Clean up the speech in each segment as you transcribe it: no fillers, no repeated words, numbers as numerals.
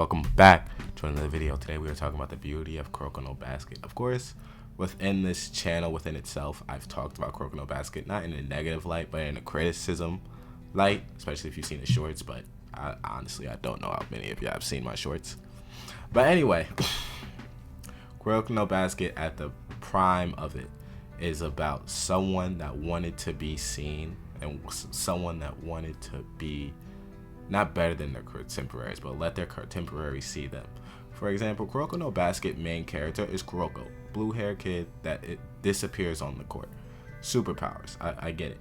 Welcome back to another video. Today we are talking about the beauty of Kuroko No Basket. Of course, within this channel, within itself, I've talked about Kuroko No Basket, not in a negative light, but in a criticism light, especially if you've seen the shorts, but honestly, I don't know how many of you have seen my shorts. But anyway, Kuroko No Basket at the prime of it is about someone that wanted to be seen and someone that wanted to be not better than their contemporaries, but let their contemporaries see them. For example, Kuroko No Basket main character is Kuroko, blue hair kid that it disappears on the court. Superpowers, I get it.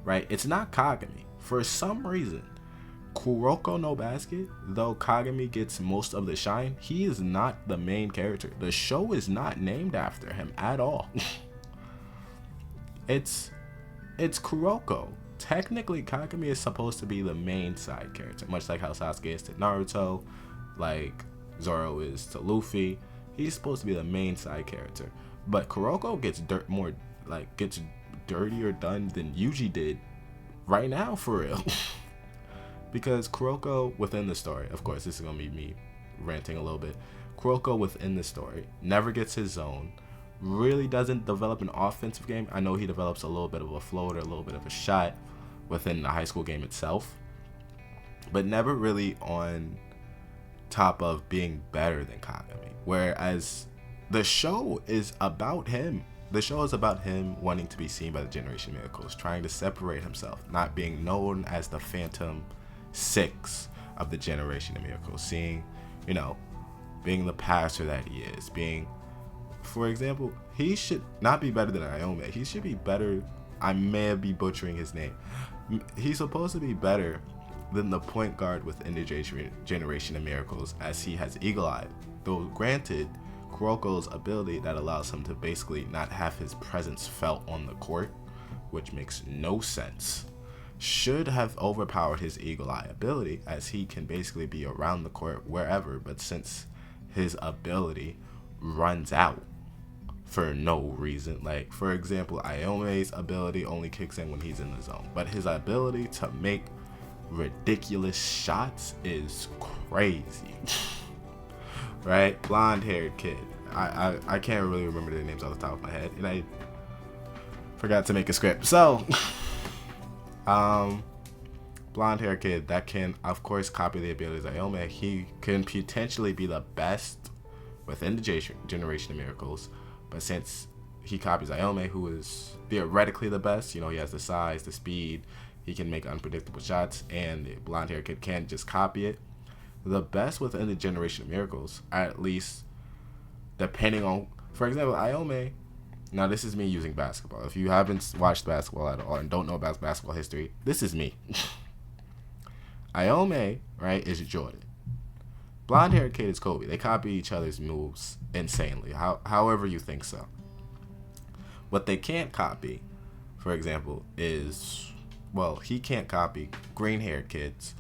Right? It's not Kagami. For some reason, Kuroko No Basket, though Kagami gets most of the shine, he is not the main character. The show is not named after him at all. It's Kuroko. Technically, Kagami is supposed to be the main side character, much like how Sasuke is to Naruto, like Zoro is to Luffy. He's supposed to be the main side character, but Kuroko gets gets dirtier done than Yuji did right now, for real. Because Kuroko within the story, of course, this is gonna be me ranting a little bit. Kuroko within the story never gets his zone. Really doesn't develop an offensive game. I know he develops a little bit of a floater, a little bit of a shot within the high school game itself, but never really on top of being better than Kagami. Whereas the show is about him. The show is about him wanting to be seen by the Generation Miracles, trying to separate himself, not being known as the Phantom Six of the Generation of Miracles, seeing, being the pastor that he is, being, for example, he should not be better than Iome. He should be better. I may be butchering his name. He's supposed to be better than the point guard within the Generation of Miracles, as he has Eagle Eye. Though granted, Kuroko's ability that allows him to basically not have his presence felt on the court, which makes no sense, should have overpowered his Eagle Eye ability, as he can basically be around the court wherever, but since his ability runs out for no reason. Like, for example, Iome's ability only kicks in when he's in the zone, but his ability to make ridiculous shots is crazy. Right? Blonde haired kid. I can't really remember their names off the top of my head, and I forgot to make a script. So blonde haired kid that can of course copy the abilities of Iome. He can potentially be the best within the Generation of Miracles, but since he copies Iome, who is theoretically the best, he has the size, the speed, he can make unpredictable shots, and the blonde hair kid can't just copy it. The best within the Generation of Miracles, at least depending on, for example, Iome. Now this is me using basketball. If you haven't watched basketball at all and don't know about basketball history, this is me. Iome, right, is Jordan. Blonde haired kid is Kobe. They copy each other's moves insanely, however you think so. What they can't copy, for example, is, well, he can't copy green haired kids'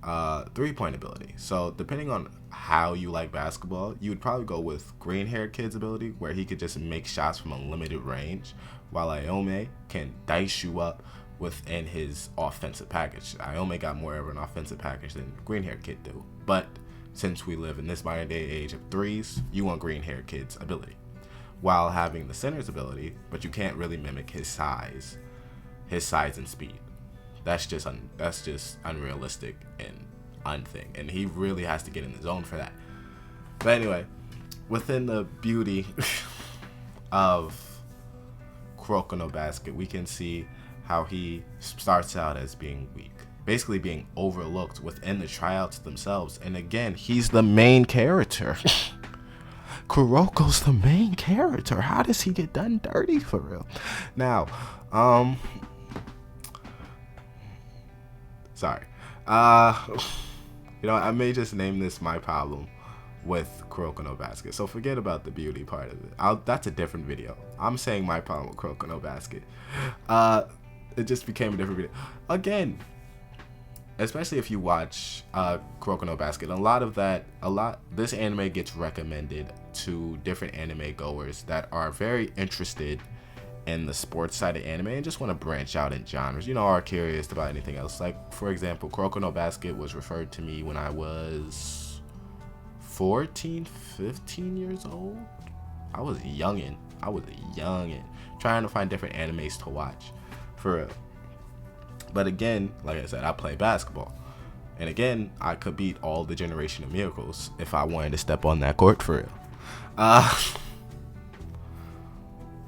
3-point ability. So depending on how you like basketball, you would probably go with green haired kid's ability, where he could just make shots from a limited range, while Iome can dice you up within his offensive package. Iome got more of an offensive package than green haired kid do, but since we live in this modern day age of threes, you want green haired kid's ability, while having the center's ability, but you can't really mimic his size and speed. That's just unrealistic and unthing, and he really has to get in the zone for that. But anyway, within the beauty of Kuroko No Basket, we can see how he starts out as being weak, basically being overlooked within the tryouts themselves. And again, he's the main character. Kuroko's the main character. How does he get done dirty for real? Now, sorry. I may just name this my problem with Kuroko No Basket. So forget about the beauty part of it. That's a different video. I'm saying my problem with Kuroko No Basket. It just became a different video. Again, especially if you watch Kuroko No Basket, this anime gets recommended to different anime goers that are very interested in the sports side of anime and just want to branch out in genres, are curious about anything else. Like, for example, Kuroko No Basket was referred to me when I was 14, 15 years old. I was youngin'. Trying to find different animes to watch. For real. But again, like I said, I play basketball. And again, I could beat all the Generation of Miracles if I wanted to step on that court for real.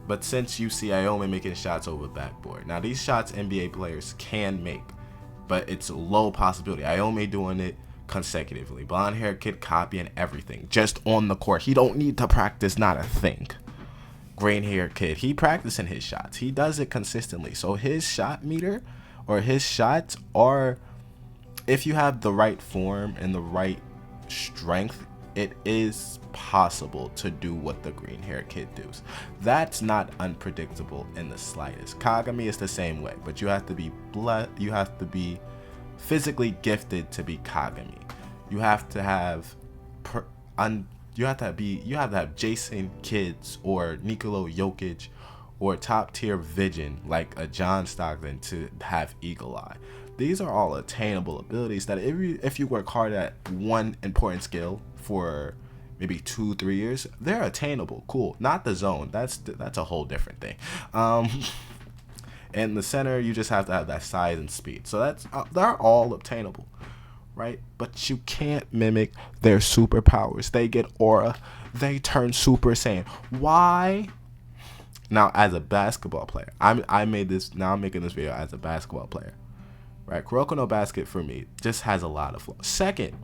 But since you see Iome making shots over the backboard. Now, these shots NBA players can make, but it's a low possibility. Iome doing it consecutively. Blonde-haired kid copying everything. Just on the court. He don't need to practice, not a thing. Green-haired kid, he practicing his shots. He does it consistently. So his shot meter or his shots are, if you have the right form and the right strength, it is possible to do what the green-haired kid does. That's not unpredictable in the slightest. Kagami is the same way, but you have to be physically gifted to be Kagami. You have to have Jason Kidd's or Nikola Jokic or top tier vision like a John Stockton to have eagle eye. These are all attainable abilities that if you work hard at one important skill for maybe 2-3 years, they're attainable. Cool. Not the zone. That's a whole different thing. In the center, you just have to have that size and speed. So they're all obtainable, right? But you can't mimic their superpowers. They get aura. They turn Super Saiyan. Why? Now, as a basketball player, I'm making this video as a basketball player. Right, Kuroko No Basket for me just has a lot of flaws. Second,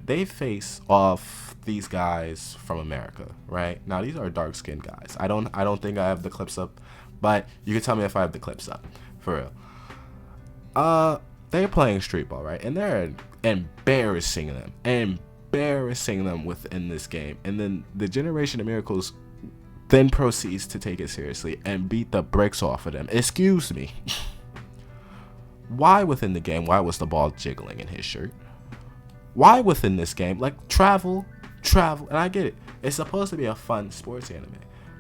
they face off these guys from America, right? Now these are dark-skinned guys. I don't think I have the clips up, but you can tell me if I have the clips up, for real. They're playing street ball, right? And they're embarrassing them within this game. And then the Generation of Miracles then proceeds to take it seriously and beat the bricks off of them. Excuse me. Why within the game? Why was the ball jiggling in his shirt? Why within this game? Like, travel, and I get it. It's supposed to be a fun sports anime.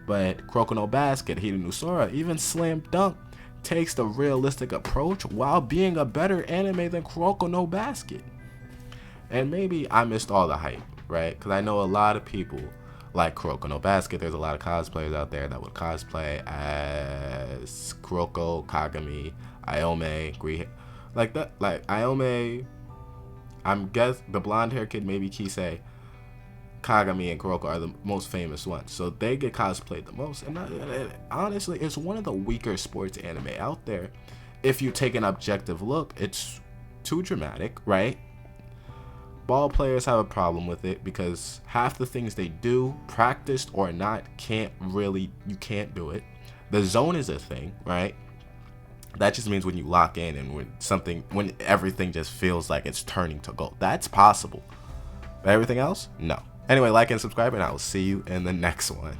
But Kuroko No Basket, Hidanusora, even Slam Dunk takes the realistic approach while being a better anime than Kuroko No Basket. And maybe I missed all the hype, right? Because I know a lot of people like Kuroko No Basket. There's a lot of cosplayers out there that would cosplay as Kuroko, Kagami, Iome, like that. Like Iome, I'm guess the blonde hair kid, maybe Kisei, Kagami, and Kuroko are the most famous ones, so they get cosplayed the most. And honestly, it's one of the weaker sports anime out there. If you take an objective look, it's too dramatic, right? Ball players have a problem with it because half the things they do, practiced or not, you can't do it. The zone is a thing, right? That just means when you lock in and when everything just feels like it's turning to gold. That's possible. But everything else, no. Anyway, like and subscribe, and I will see you in the next one.